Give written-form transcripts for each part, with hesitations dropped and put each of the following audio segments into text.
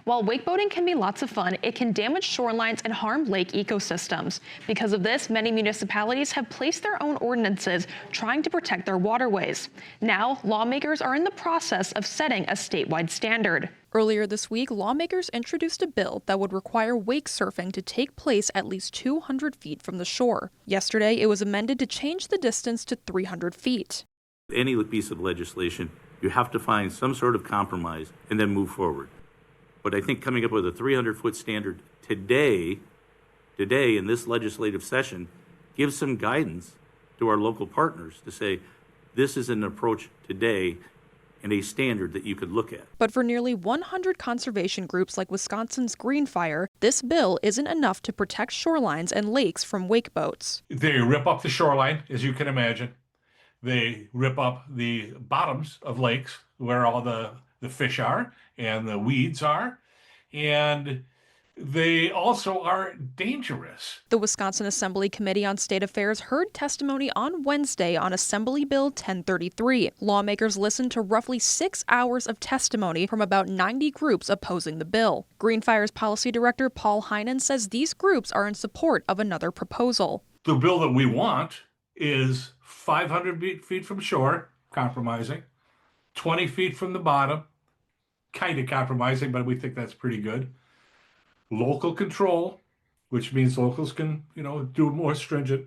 While wakeboating can be lots of fun, it can damage shorelines and harm lake ecosystems. Because of this, many municipalities have placed their own ordinances trying to protect their waterways. Now, lawmakers are in the process of setting a statewide standard. Earlier this week, lawmakers introduced a bill that would require wake surfing to take place at least 200 feet from the shore. Yesterday, it was amended to change the distance to 300 feet. Any piece of legislation, you have to find some sort of compromise and then move forward. But I think coming up with a 300-foot standard today in this legislative session gives some guidance to our local partners to say, this is an approach today and a standard that you could look at. But for nearly 100 conservation groups like Wisconsin's Green Fire, this bill isn't enough to protect shorelines and lakes from wake boats. They rip up the shoreline, as you can imagine. They rip up the bottoms of lakes where all the fish are and the weeds are. And they also are dangerous. The Wisconsin Assembly Committee on State Affairs heard testimony on Wednesday on Assembly Bill 1033. Lawmakers listened to roughly 6 hours of testimony from about 90 groups opposing the bill. Green Fire's policy director Paul Heinen says these groups are in support of another proposal. The bill that we want is 500 feet from shore, compromising, 20 feet from the bottom, kind of compromising, but we think that's pretty good. Local control, which means locals can, do more stringent,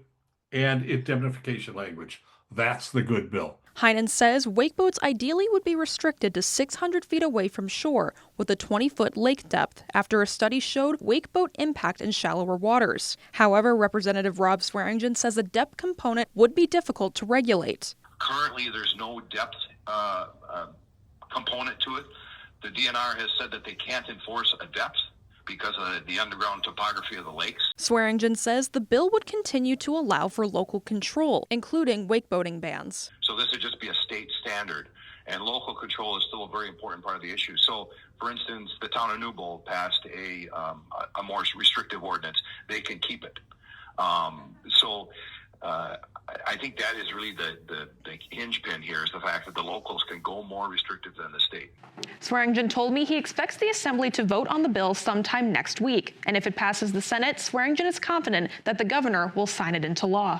and indemnification language. That's the good bill. Heinen says wakeboats ideally would be restricted to 600 feet away from shore with a 20-foot lake depth after a study showed wakeboat impact in shallower waters. However, Representative Rob Swearingen says the depth component would be difficult to regulate. Currently, there's no depth component to it. The DNR has said that they can't enforce a depth because of the underground topography of the lakes. Swearingen says the bill would continue to allow for local control, including wakeboating bans. So this would just be a state standard, and local control is still a very important part of the issue. So, for instance, the town of New Bowl passed a more restrictive ordinance. They can keep it. I think that is really the hinge pin here, is the fact that the locals can go more restrictive than the state. Swearingen told me he expects the Assembly to vote on the bill sometime next week. And if it passes the Senate, Swearingen is confident that the governor will sign it into law.